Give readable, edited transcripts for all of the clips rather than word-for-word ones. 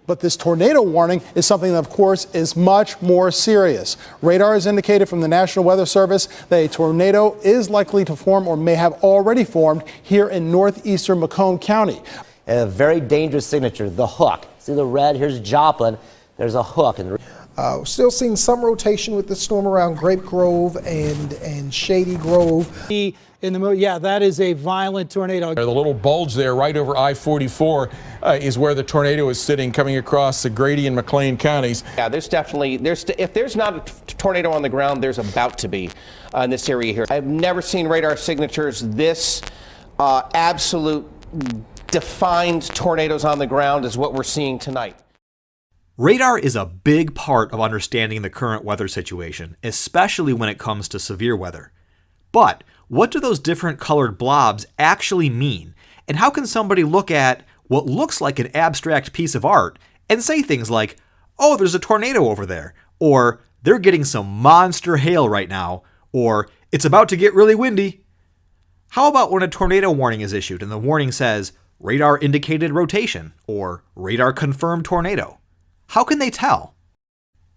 But this tornado warning is something that, of course, is much more serious. Radar has indicated from the National Weather Service that a tornado is likely to form or may have already formed here in northeastern Macomb County. A very dangerous signature, the hook. See the red? Here's Joplin. There's a hook. Still seeing some rotation with the storm around Grape Grove and Shady Grove. Yeah, that is a violent tornado. The little bulge there right over I-44 is where the tornado is sitting, coming across the Grady and McLean counties. Yeah, if there's not a tornado on the ground, there's about to be in this area here. I've never seen radar signatures this absolute defined tornadoes on the ground as what we're seeing tonight. Radar is a big part of understanding the current weather situation, especially when it comes to severe weather. But what do those different colored blobs actually mean? And how can somebody look at what looks like an abstract piece of art and say things like, oh, there's a tornado over there, or they're getting some monster hail right now, or it's about to get really windy? How about when a tornado warning is issued and the warning says, radar indicated rotation, or radar confirmed tornado? How can they tell?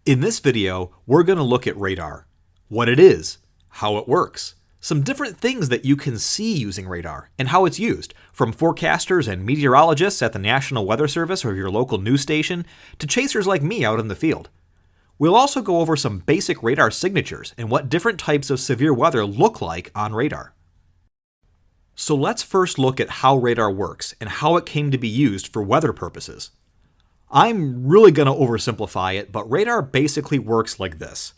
In this video, we're going to look at radar, what it is, how it works, some different things that you can see using radar, and how it's used, from forecasters and meteorologists at the National Weather Service or your local news station, to chasers like me out in the field. We'll also go over some basic radar signatures and what different types of severe weather look like on radar. So let's first look at how radar works and how it came to be used for weather purposes. I'm really going to oversimplify it, but radar basically works like this.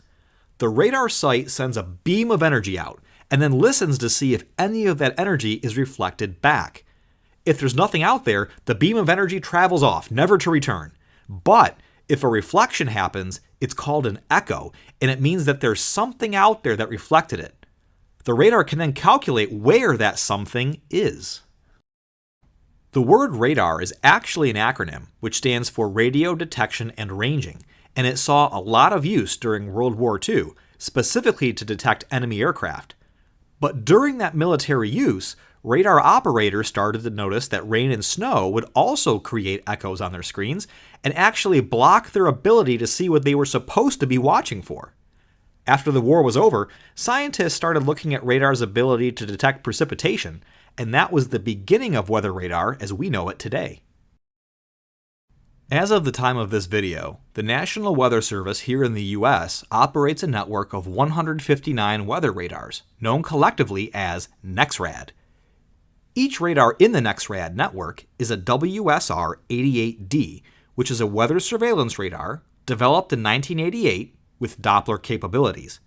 The radar site sends a beam of energy out and then listens to see if any of that energy is reflected back. If there's nothing out there, the beam of energy travels off, never to return. But if a reflection happens, it's called an echo, and it means that there's something out there that reflected it. The radar can then calculate where that something is. The word radar is actually an acronym, which stands for Radio Detection and Ranging, and it saw a lot of use during World War II, specifically to detect enemy aircraft. But during that military use, radar operators started to notice that rain and snow would also create echoes on their screens and actually block their ability to see what they were supposed to be watching for. After the war was over, scientists started looking at radar's ability to detect precipitation, and that was the beginning of weather radar as we know it today. As of the time of this video, the National Weather Service here in the US operates a network of 159 weather radars, known collectively as NEXRAD. Each radar in the NEXRAD network is a WSR-88D, which is a weather surveillance radar developed in 1988 with Doppler capabilities.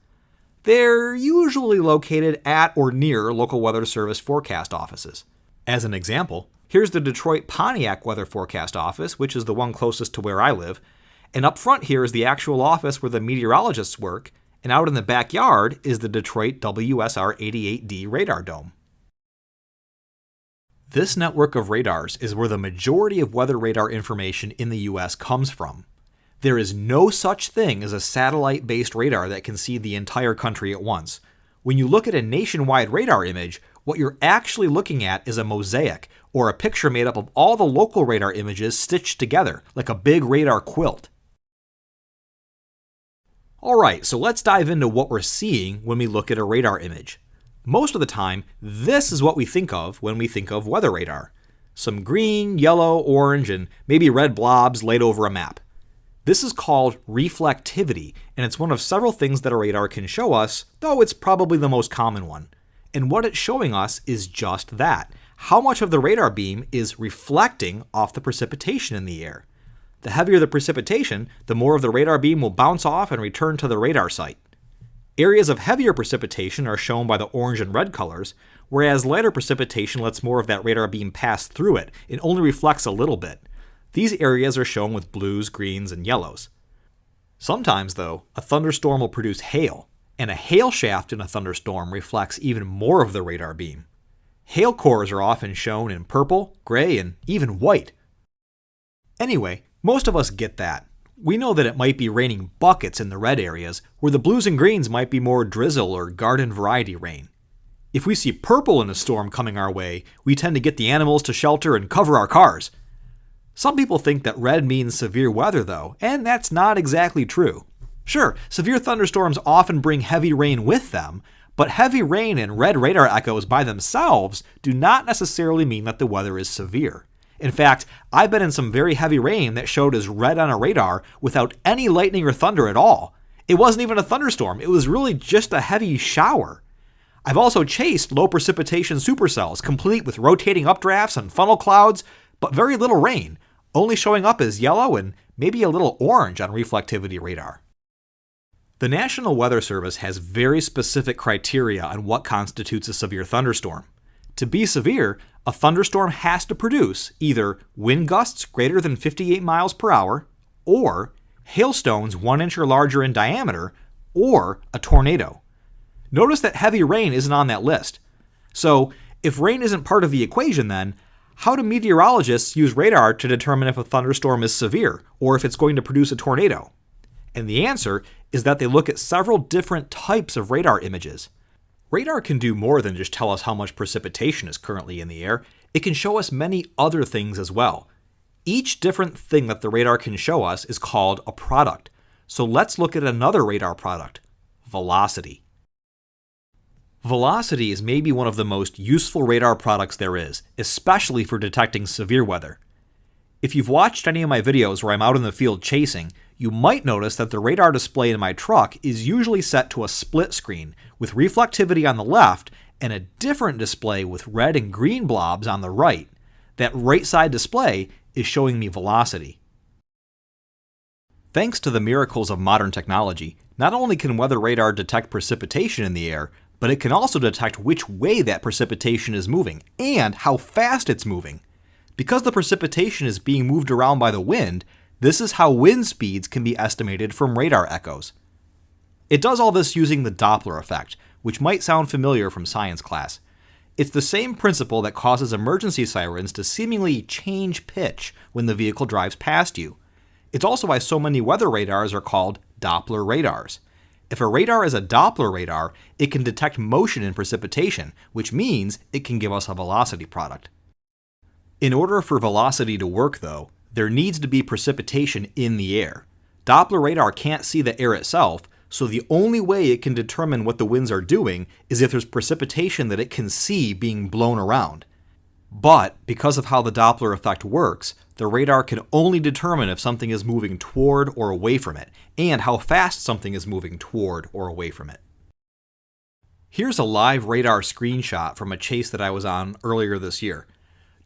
They're usually located at or near local weather service forecast offices. As an example, here's the Detroit Pontiac Weather Forecast Office, which is the one closest to where I live, and up front here is the actual office where the meteorologists work, and out in the backyard is the Detroit WSR-88D radar dome. This network of radars is where the majority of weather radar information in the US comes from. There is no such thing as a satellite-based radar that can see the entire country at once. When you look at a nationwide radar image, what you're actually looking at is a mosaic, or a picture made up of all the local radar images stitched together, like a big radar quilt. Alright, so let's dive into what we're seeing when we look at a radar image. Most of the time, this is what we think of when we think of weather radar. Some green, yellow, orange, and maybe red blobs laid over a map. This is called reflectivity, and it's one of several things that a radar can show us, though it's probably the most common one. And what it's showing us is just that. How much of the radar beam is reflecting off the precipitation in the air. The heavier the precipitation, the more of the radar beam will bounce off and return to the radar site. Areas of heavier precipitation are shown by the orange and red colors, whereas lighter precipitation lets more of that radar beam pass through it and only reflects a little bit. These areas are shown with blues, greens, and yellows. Sometimes, though, a thunderstorm will produce hail, and a hail shaft in a thunderstorm reflects even more of the radar beam. Hail cores are often shown in purple, gray, and even white. Anyway, most of us get that. We know that it might be raining buckets in the red areas, where the blues and greens might be more drizzle or garden variety rain. If we see purple in a storm coming our way, we tend to get the animals to shelter and cover our cars. Some people think that red means severe weather though, and that's not exactly true. Sure, severe thunderstorms often bring heavy rain with them, but heavy rain and red radar echoes by themselves do not necessarily mean that the weather is severe. In fact, I've been in some very heavy rain that showed as red on a radar without any lightning or thunder at all. It wasn't even a thunderstorm, it was really just a heavy shower. I've also chased low precipitation supercells, complete with rotating updrafts and funnel clouds, but very little rain, only showing up as yellow and maybe a little orange on reflectivity radar. The National Weather Service has very specific criteria on what constitutes a severe thunderstorm. To be severe, a thunderstorm has to produce either wind gusts greater than 58 miles per hour, or hailstones 1 inch or larger in diameter, or a tornado. Notice that heavy rain isn't on that list. So, if rain isn't part of the equation then, how do meteorologists use radar to determine if a thunderstorm is severe, or if it's going to produce a tornado? And the answer is that they look at several different types of radar images. Radar can do more than just tell us how much precipitation is currently in the air. It can show us many other things as well. Each different thing that the radar can show us is called a product. So let's look at another radar product, velocity. Velocity is maybe one of the most useful radar products there is, especially for detecting severe weather. If you've watched any of my videos where I'm out in the field chasing, you might notice that the radar display in my truck is usually set to a split screen, with reflectivity on the left and a different display with red and green blobs on the right. That right side display is showing me velocity. Thanks to the miracles of modern technology, not only can weather radar detect precipitation in the air, but it can also detect which way that precipitation is moving and how fast it's moving. Because the precipitation is being moved around by the wind, this is how wind speeds can be estimated from radar echoes. It does all this using the Doppler effect, which might sound familiar from science class. It's the same principle that causes emergency sirens to seemingly change pitch when the vehicle drives past you. It's also why so many weather radars are called Doppler radars. If a radar is a Doppler radar, it can detect motion in precipitation, which means it can give us a velocity product. In order for velocity to work though, there needs to be precipitation in the air. Doppler radar can't see the air itself, so the only way it can determine what the winds are doing is if there's precipitation that it can see being blown around. But because of how the Doppler effect works, the radar can only determine if something is moving toward or away from it, and how fast something is moving toward or away from it. Here's a live radar screenshot from a chase that I was on earlier this year.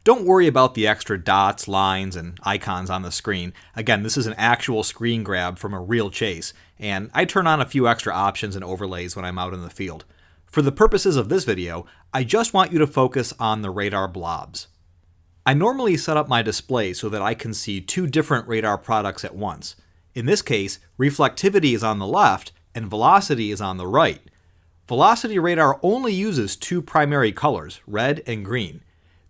Don't worry about the extra dots, lines, and icons on the screen. Again, this is an actual screen grab from a real chase, and I turn on a few extra options and overlays when I'm out in the field. For the purposes of this video, I just want you to focus on the radar blobs. I normally set up my display so that I can see two different radar products at once. In this case, reflectivity is on the left and velocity is on the right. Velocity radar only uses two primary colors, red and green.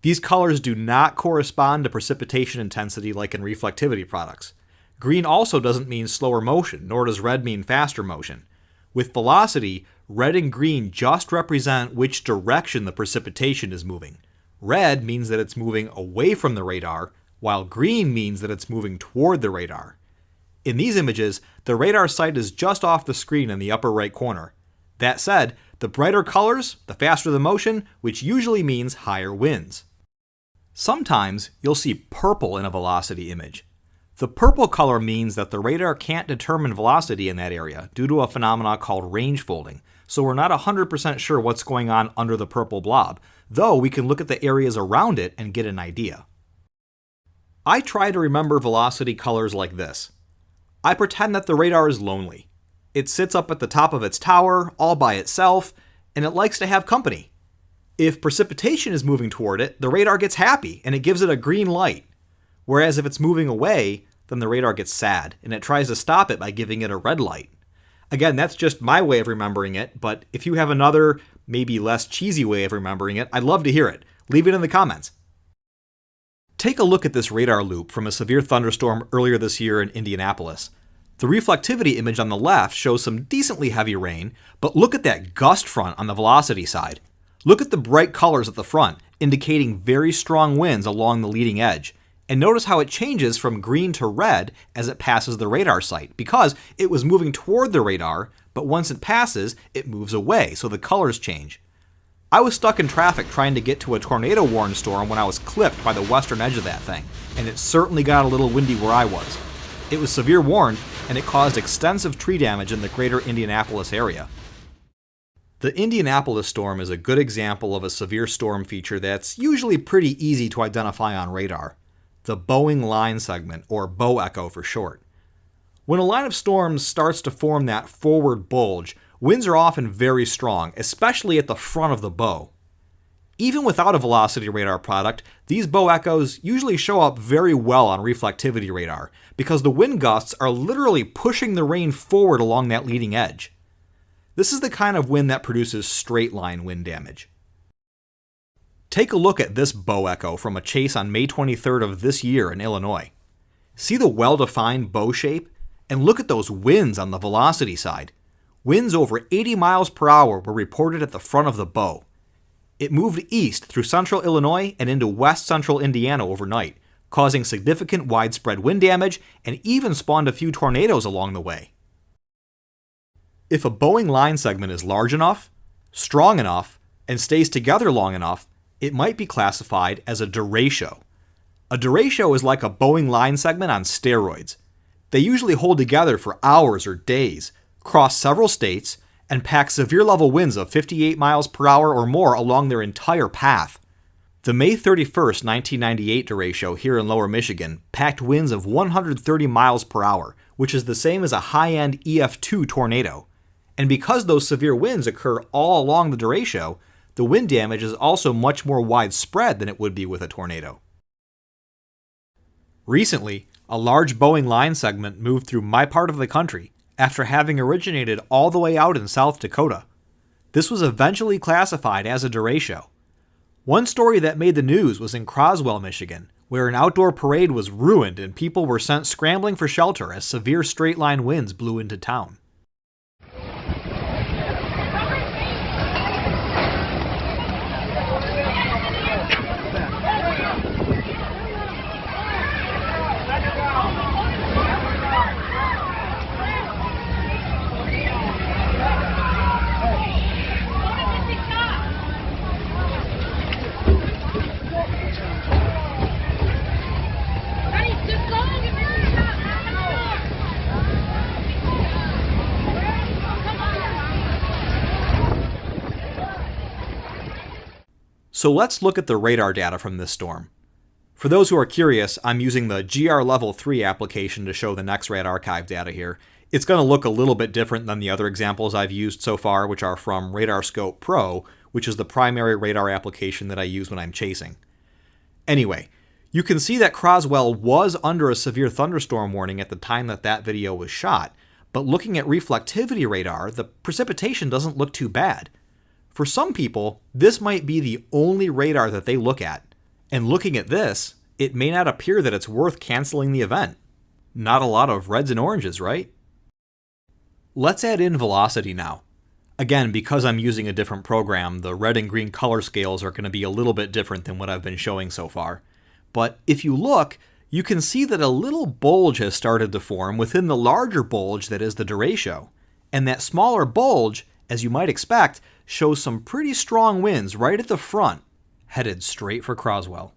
These colors do not correspond to precipitation intensity like in reflectivity products. Green also doesn't mean slower motion, nor does red mean faster motion. With velocity, red and green just represent which direction the precipitation is moving. Red means that it's moving away from the radar, while green means that it's moving toward the radar. In these images, the radar sight is just off the screen in the upper right corner. That said, the brighter colors, the faster the motion, which usually means higher winds. Sometimes you'll see purple in a velocity image. The purple color means that the radar can't determine velocity in that area due to a phenomenon called range folding, so we're not 100% sure what's going on under the purple blob, though we can look at the areas around it and get an idea. I try to remember velocity colors like this. I pretend that the radar is lonely. It sits up at the top of its tower, all by itself, and it likes to have company. If precipitation is moving toward it, the radar gets happy and it gives it a green light. Whereas if it's moving away, then the radar gets sad and it tries to stop it by giving it a red light. Again, that's just my way of remembering it, but if you have another, maybe less cheesy way of remembering it, I'd love to hear it. Leave it in the comments. Take a look at this radar loop from a severe thunderstorm earlier this year in Indianapolis. The reflectivity image on the left shows some decently heavy rain, but look at that gust front on the velocity side. Look at the bright colors at the front, indicating very strong winds along the leading edge. And notice how it changes from green to red as it passes the radar site, because it was moving toward the radar, but once it passes, it moves away, so the colors change. I was stuck in traffic trying to get to a tornado-warned storm when I was clipped by the western edge of that thing, and it certainly got a little windy where I was. It was severe warned, and it caused extensive tree damage in the greater Indianapolis area. The Indianapolis storm is a good example of a severe storm feature that's usually pretty easy to identify on radar. The bowing line segment, or bow echo for short. When a line of storms starts to form that forward bulge, winds are often very strong, especially at the front of the bow. Even without a velocity radar product, these bow echoes usually show up very well on reflectivity radar, because the wind gusts are literally pushing the rain forward along that leading edge. This is the kind of wind that produces straight line wind damage. Take a look at this bow echo from a chase on May 23rd of this year in Illinois. See the well-defined bow shape? And look at those winds on the velocity side. Winds over 80 miles per hour were reported at the front of the bow. It moved east through central Illinois and into west central Indiana overnight, causing significant widespread wind damage and even spawned a few tornadoes along the way. If a bowing line segment is large enough, strong enough, and stays together long enough, it might be classified as a derecho. A derecho is like a bowing line segment on steroids. They usually hold together for hours or days, cross several states, and pack severe level winds of 58 miles per hour or more along their entire path. The May 31st, 1998 derecho here in Lower Michigan packed winds of 130 miles per hour, which is the same as a high-end EF2 tornado. And because those severe winds occur all along the derecho, the wind damage is also much more widespread than it would be with a tornado. Recently, a large bowing line segment moved through my part of the country after having originated all the way out in South Dakota. This was eventually classified as a derecho. One story that made the news was in Croswell, Michigan, where an outdoor parade was ruined and people were sent scrambling for shelter as severe straight-line winds blew into town. So let's look at the radar data from this storm. For those who are curious, I'm using the GR Level 3 application to show the NEXRAD archive data here. It's going to look a little bit different than the other examples I've used so far, which are from RadarScope Pro, which is the primary radar application that I use when I'm chasing. Anyway, you can see that Croswell was under a severe thunderstorm warning at the time that that video was shot, but looking at reflectivity radar, the precipitation doesn't look too bad. For some people, this might be the only radar that they look at, and looking at this, it may not appear that it's worth canceling the event. Not a lot of reds and oranges, right? Let's add in velocity now. Again, because I'm using a different program, the red and green color scales are going to be a little bit different than what I've been showing so far. But if you look, you can see that a little bulge has started to form within the larger bulge that is the derecho. And that smaller bulge, as you might expect, shows some pretty strong winds right at the front, headed straight for Croswell.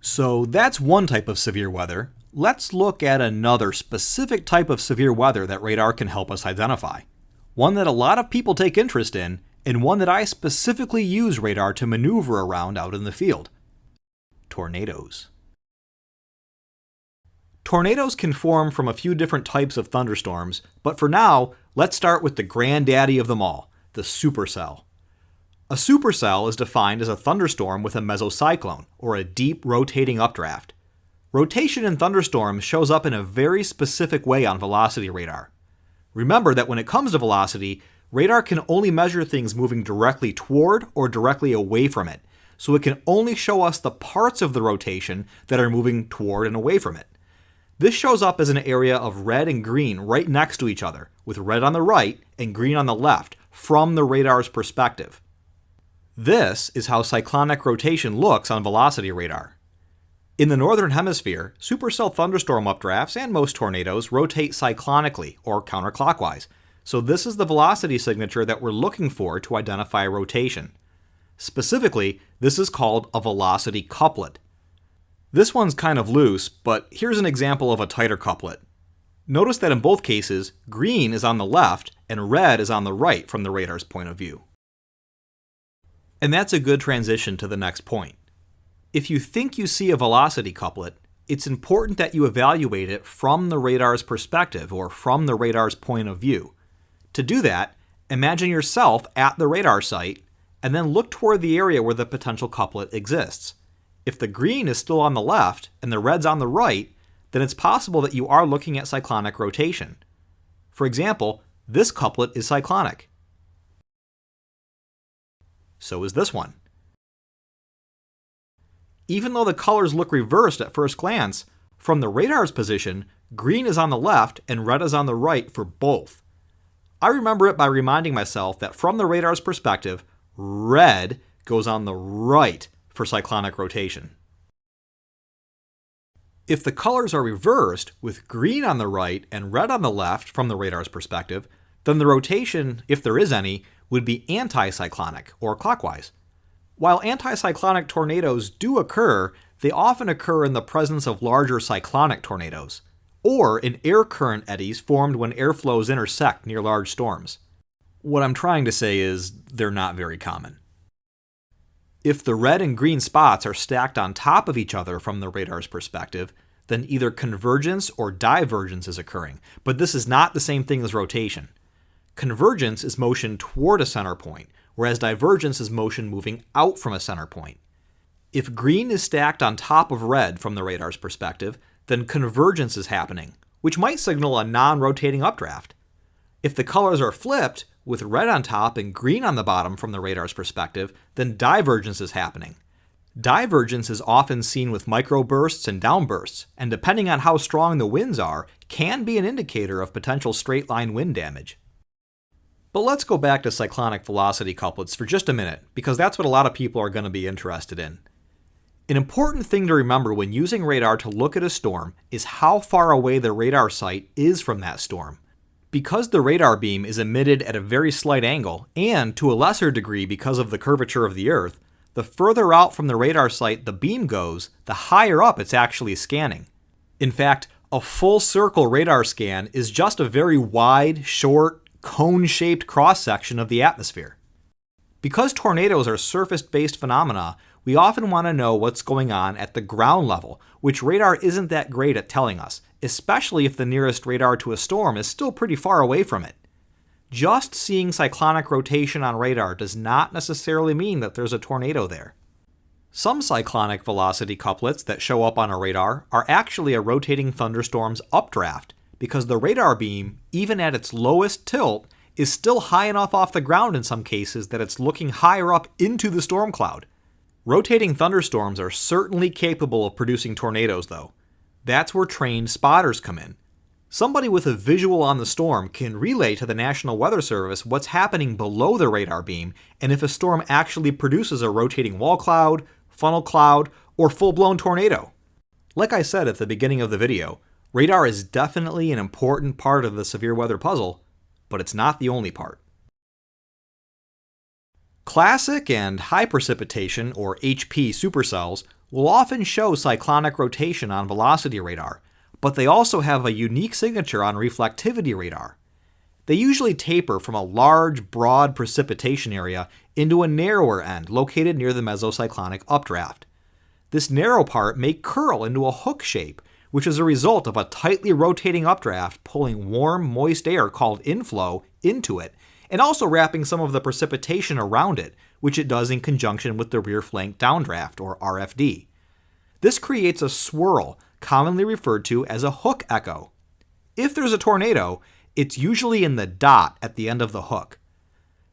So that's one type of severe weather. Let's look at another specific type of severe weather that radar can help us identify. One that a lot of people take interest in, and one that I specifically use radar to maneuver around out in the field. Tornadoes. Tornadoes can form from a few different types of thunderstorms, but for now, let's start with the granddaddy of them all, the supercell. A supercell is defined as a thunderstorm with a mesocyclone, or a deep rotating updraft. Rotation in thunderstorms shows up in a very specific way on velocity radar. Remember that when it comes to velocity, radar can only measure things moving directly toward or directly away from it, so it can only show us the parts of the rotation that are moving toward and away from it. This shows up as an area of red and green right next to each other, with red on the right and green on the left, from the radar's perspective. This is how cyclonic rotation looks on velocity radar. In the northern hemisphere, supercell thunderstorm updrafts and most tornadoes rotate cyclonically or counterclockwise, so this is the velocity signature that we're looking for to identify rotation. Specifically, this is called a velocity couplet. This one's kind of loose, but here's an example of a tighter couplet. Notice that in both cases, green is on the left and red is on the right from the radar's point of view. And that's a good transition to the next point. If you think you see a velocity couplet, it's important that you evaluate it from the radar's perspective or from the radar's point of view. To do that, imagine yourself at the radar site and then look toward the area where the potential couplet exists. If the green is still on the left and the red's on the right, then it's possible that you are looking at cyclonic rotation. For example, this couplet is cyclonic. So is this one. Even though the colors look reversed at first glance, from the radar's position, green is on the left and red is on the right for both. I remember it by reminding myself that from the radar's perspective, red goes on the right for cyclonic rotation. If the colors are reversed, with green on the right and red on the left from the radar's perspective, then the rotation, if there is any, would be anticyclonic or clockwise. While anticyclonic tornadoes do occur, they often occur in the presence of larger cyclonic tornadoes, or in air current eddies formed when airflows intersect near large storms. What I'm trying to say is they're not very common. If the red and green spots are stacked on top of each other from the radar's perspective, then either convergence or divergence is occurring, but this is not the same thing as rotation. Convergence is motion toward a center point, whereas divergence is motion moving out from a center point. If green is stacked on top of red from the radar's perspective, then convergence is happening, which might signal a non-rotating updraft. If the colors are flipped, with red on top and green on the bottom from the radar's perspective, then divergence is happening. Divergence is often seen with microbursts and downbursts, and depending on how strong the winds are, can be an indicator of potential straight-line wind damage. But let's go back to cyclonic velocity couplets for just a minute, because that's what a lot of people are going to be interested in. An important thing to remember when using radar to look at a storm is how far away the radar site is from that storm. Because the radar beam is emitted at a very slight angle, and to a lesser degree because of the curvature of the Earth, the further out from the radar site the beam goes, the higher up it's actually scanning. In fact, a full circle radar scan is just a very wide, short, cone-shaped cross-section of the atmosphere. Because tornadoes are surface-based phenomena, we often want to know what's going on at the ground level, which radar isn't that great at telling us, especially if the nearest radar to a storm is still pretty far away from it. Just seeing cyclonic rotation on radar does not necessarily mean that there's a tornado there. Some cyclonic velocity couplets that show up on a radar are actually a rotating thunderstorm's updraft, because the radar beam, even at its lowest tilt, is still high enough off the ground in some cases that it's looking higher up into the storm cloud. Rotating thunderstorms are certainly capable of producing tornadoes, though. That's where trained spotters come in. Somebody with a visual on the storm can relay to the National Weather Service what's happening below the radar beam and if a storm actually produces a rotating wall cloud, funnel cloud, or full-blown tornado. Like I said at the beginning of the video, radar is definitely an important part of the severe weather puzzle, but it's not the only part. Classic and high precipitation, or HP supercells, will often show cyclonic rotation on velocity radar, but they also have a unique signature on reflectivity radar. They usually taper from a large, broad precipitation area into a narrower end located near the mesocyclonic updraft. This narrow part may curl into a hook shape, which is a result of a tightly rotating updraft pulling warm, moist air called inflow into it, and also wrapping some of the precipitation around it, which it does in conjunction with the rear flank downdraft, or RFD. This creates a swirl, commonly referred to as a hook echo. If there's a tornado, it's usually in the dot at the end of the hook.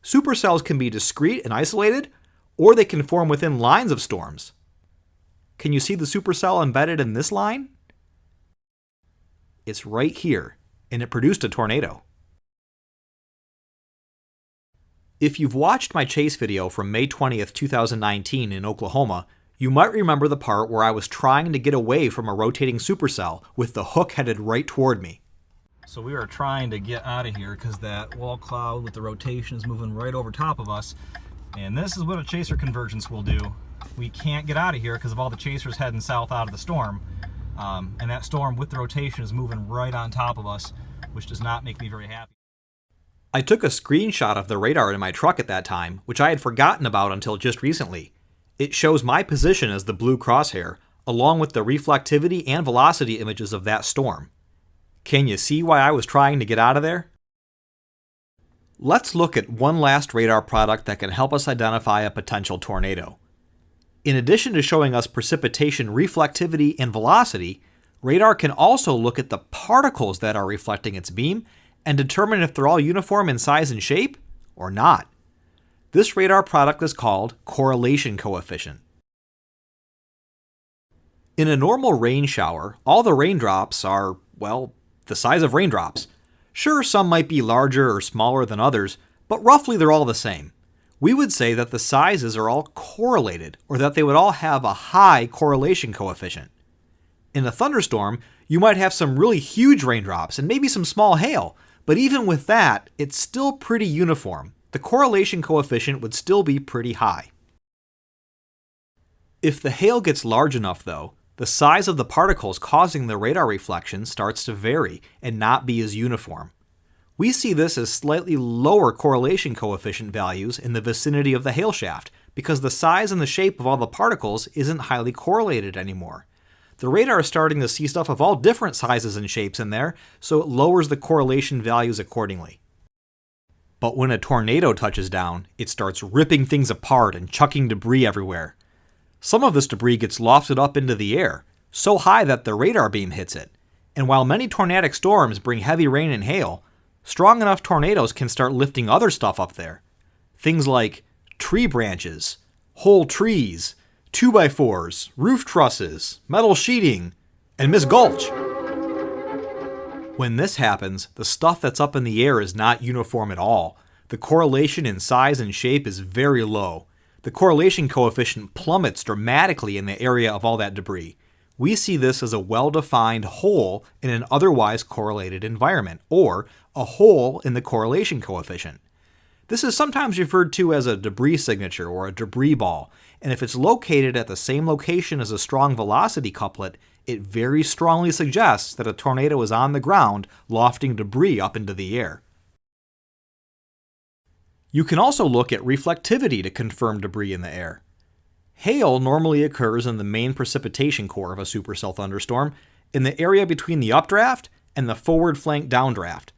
Supercells can be discrete and isolated, or they can form within lines of storms. Can you see the supercell embedded in this line? It's right here, and it produced a tornado. If you've watched my chase video from May 20th, 2019 in Oklahoma, You might remember the part where I was trying to get away from a rotating supercell with the hook headed right toward me. So we are trying to get out of here because that wall cloud with the rotation is moving right over top of us. And this is what a chaser convergence will do. We can't get out of here because of all the chasers heading south out of the storm. And that storm with the rotation is moving right on top of us, which does not make me very happy. I took a screenshot of the radar in my truck at that time, which I had forgotten about until just recently. It shows my position as the blue crosshair, along with the reflectivity and velocity images of that storm. Can you see why I was trying to get out of there? Let's look at one last radar product that can help us identify a potential tornado. In addition to showing us precipitation reflectivity and velocity, radar can also look at the particles that are reflecting its beam and determine if they're all uniform in size and shape or not. This radar product is called correlation coefficient. In a normal rain shower, all the raindrops are, well, the size of raindrops. Sure, some might be larger or smaller than others, but roughly they're all the same. We would say that the sizes are all correlated, or that they would all have a high correlation coefficient. In a thunderstorm, you might have some really huge raindrops and maybe some small hail, but even with that, it's still pretty uniform. The correlation coefficient would still be pretty high. If the hail gets large enough, though, the size of the particles causing the radar reflection starts to vary and not be as uniform. We see this as slightly lower correlation coefficient values in the vicinity of the hail shaft because the size and the shape of all the particles isn't highly correlated anymore. The radar is starting to see stuff of all different sizes and shapes in there, so it lowers the correlation values accordingly. But when a tornado touches down, it starts ripping things apart and chucking debris everywhere. Some of this debris gets lofted up into the air, so high that the radar beam hits it. And while many tornadic storms bring heavy rain and hail, strong enough tornadoes can start lifting other stuff up there. Things like tree branches, whole trees, 2x4s, roof trusses, metal sheeting, and Miss Gulch. When this happens, the stuff that's up in the air is not uniform at all. The correlation in size and shape is very low. The correlation coefficient plummets dramatically in the area of all that debris. We see this as a well-defined hole in an otherwise correlated environment, or a hole in the correlation coefficient. This is sometimes referred to as a debris signature or a debris ball, and if it's located at the same location as a strong velocity couplet, it very strongly suggests that a tornado is on the ground lofting debris up into the air. You can also look at reflectivity to confirm debris in the air. Hail normally occurs in the main precipitation core of a supercell thunderstorm, in the area between the updraft and the forward flank downdraft.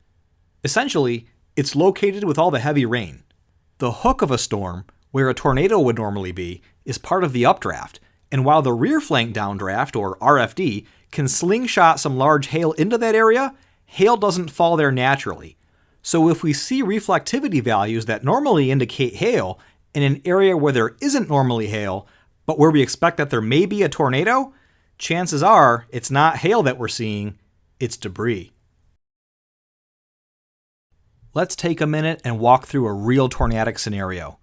Essentially, it's located with all the heavy rain. The hook of a storm, where a tornado would normally be, is part of the updraft, and while the rear flank downdraft, or RFD, can slingshot some large hail into that area, hail doesn't fall there naturally. So if we see reflectivity values that normally indicate hail in an area where there isn't normally hail, but where we expect that there may be a tornado, chances are it's not hail that we're seeing, it's debris. Let's take a minute and walk through a real tornadic scenario.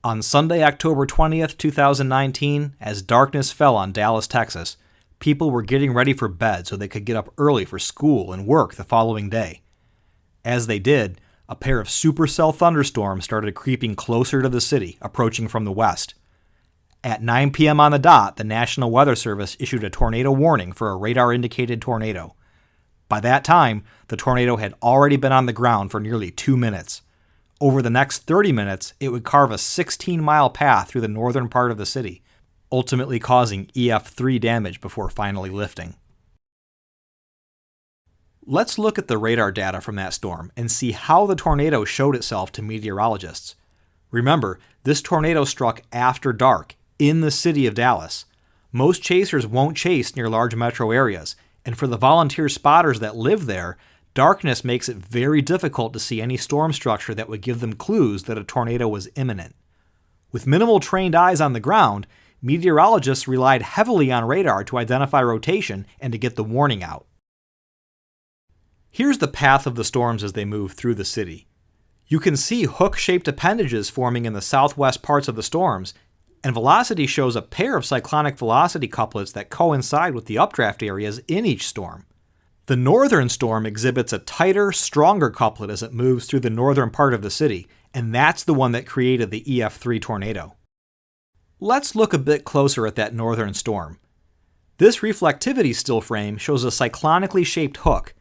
On Sunday, October 20th, 2019, as darkness fell on Dallas, Texas, people were getting ready for bed so they could get up early for school and work the following day. As they did, a pair of supercell thunderstorms started creeping closer to the city, approaching from the west. At 9 p.m. on the dot, the National Weather Service issued a tornado warning for a radar-indicated tornado. By that time, the tornado had already been on the ground for nearly 2 minutes. Over the next 30 minutes, it would carve a 16-mile path through the northern part of the city, ultimately causing EF3 damage before finally lifting. Let's look at the radar data from that storm and see how the tornado showed itself to meteorologists. Remember, this tornado struck after dark in the city of Dallas. Most chasers won't chase near large metro areas, and for the volunteer spotters that live there, darkness makes it very difficult to see any storm structure that would give them clues that a tornado was imminent. With minimal trained eyes on the ground, meteorologists relied heavily on radar to identify rotation and to get the warning out. Here's the path of the storms as they move through the city. You can see hook-shaped appendages forming in the southwest parts of the storms, and velocity shows a pair of cyclonic velocity couplets that coincide with the updraft areas in each storm. The northern storm exhibits a tighter, stronger couplet as it moves through the northern part of the city, and that's the one that created the EF3 tornado. Let's look a bit closer at that northern storm. This reflectivity still frame shows a cyclonically shaped hook.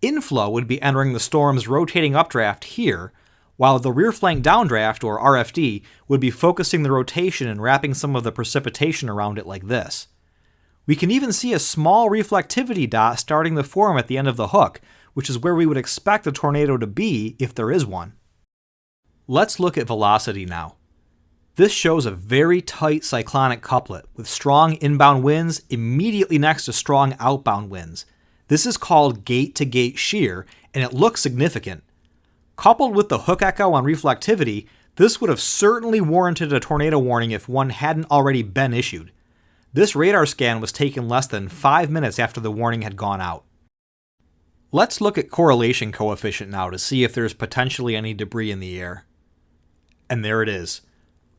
Inflow would be entering the storm's rotating updraft here, while the rear flank downdraft, or RFD, would be focusing the rotation and wrapping some of the precipitation around it like this. We can even see a small reflectivity dot starting to form at the end of the hook, which is where we would expect a tornado to be if there is one. Let's look at velocity now. This shows a very tight cyclonic couplet with strong inbound winds immediately next to strong outbound winds. This is called gate-to-gate shear, and it looks significant. Coupled with the hook echo on reflectivity, this would have certainly warranted a tornado warning if one hadn't already been issued. This radar scan was taken less than 5 minutes after the warning had gone out. Let's look at correlation coefficient now to see if there's potentially any debris in the air. And there it is,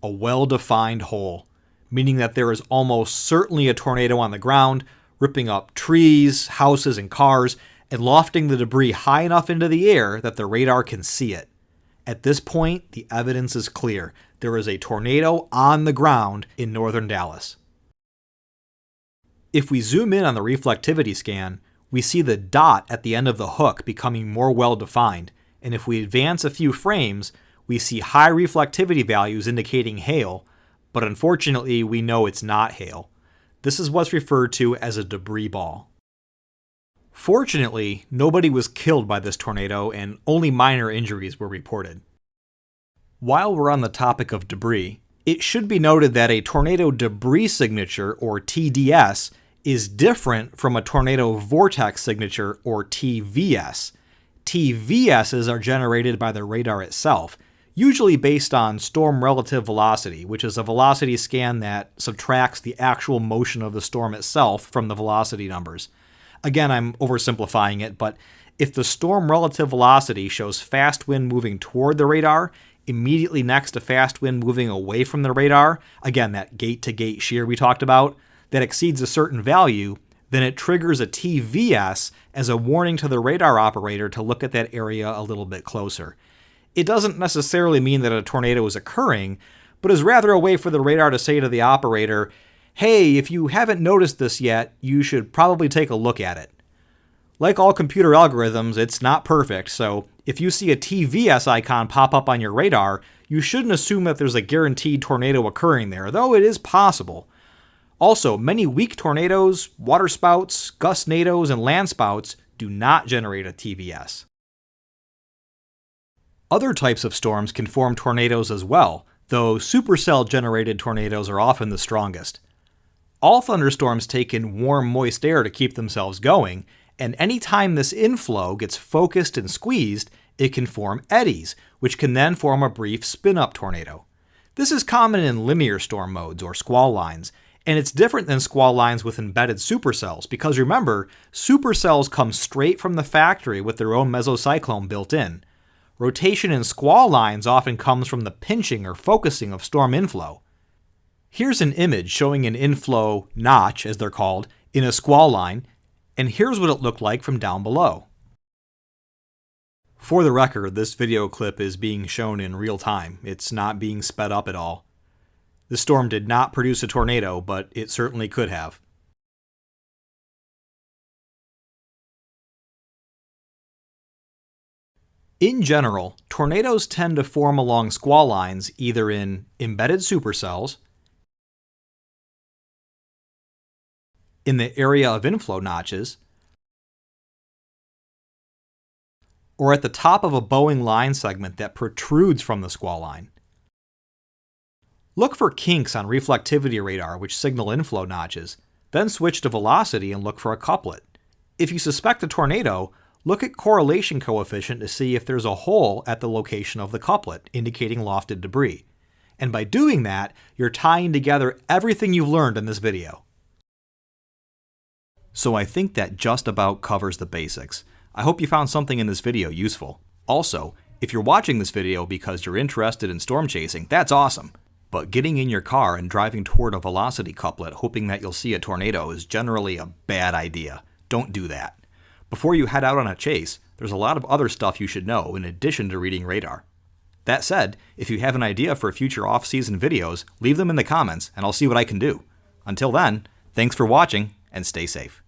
a well-defined hole, meaning that there is almost certainly a tornado on the ground, ripping up trees, houses, and cars, and lofting the debris high enough into the air that the radar can see it. At this point, the evidence is clear. There is a tornado on the ground in northern Dallas. If we zoom in on the reflectivity scan, we see the dot at the end of the hook becoming more well-defined, and if we advance a few frames, we see high reflectivity values indicating hail, but unfortunately we know it's not hail. This is what's referred to as a debris ball. Fortunately, nobody was killed by this tornado and only minor injuries were reported. While we're on the topic of debris, it should be noted that a tornado debris signature, or TDS, is different from a tornado vortex signature, or TVS. TVSs are generated by the radar itself, usually based on storm relative velocity, which is a velocity scan that subtracts the actual motion of the storm itself from the velocity numbers. Again, I'm oversimplifying it, but if the storm relative velocity shows fast wind moving toward the radar, immediately next to fast wind moving away from the radar, again, that gate-to-gate shear we talked about, that exceeds a certain value, then it triggers a TVS as a warning to the radar operator to look at that area a little bit closer. It doesn't necessarily mean that a tornado is occurring, but is rather a way for the radar to say to the operator, hey, if you haven't noticed this yet, you should probably take a look at it. Like all computer algorithms, it's not perfect, so if you see a TVS icon pop up on your radar, you shouldn't assume that there's a guaranteed tornado occurring there, though it is possible. Also, many weak tornadoes, waterspouts, gustnadoes, and landspouts do not generate a TVS. Other types of storms can form tornadoes as well, though supercell-generated tornadoes are often the strongest. All thunderstorms take in warm, moist air to keep themselves going, and anytime this inflow gets focused and squeezed, it can form eddies, which can then form a brief spin-up tornado. This is common in linear storm modes, or squall lines, and it's different than squall lines with embedded supercells, because remember, supercells come straight from the factory with their own mesocyclone built in. Rotation in squall lines often comes from the pinching or focusing of storm inflow. Here's an image showing an inflow notch, as they're called, in a squall line, and here's what it looked like from down below. For the record, this video clip is being shown in real time. It's not being sped up at all. The storm did not produce a tornado, but it certainly could have. In general, tornadoes tend to form along squall lines either in embedded supercells, in the area of inflow notches, or at the top of a bowing line segment that protrudes from the squall line. Look for kinks on reflectivity radar which signal inflow notches, then switch to velocity and look for a couplet. If you suspect a tornado, look at correlation coefficient to see if there's a hole at the location of the couplet, indicating lofted debris. And by doing that, you're tying together everything you've learned in this video. So I think that just about covers the basics. I hope you found something in this video useful. Also, if you're watching this video because you're interested in storm chasing, that's awesome. but getting in your car and driving toward a velocity couplet hoping that you'll see a tornado is generally a bad idea. Don't do that. Before you head out on a chase, there's a lot of other stuff you should know in addition to reading radar. That said, if you have an idea for future off-season videos, leave them in the comments and I'll see what I can do. Until then, thanks for watching and stay safe.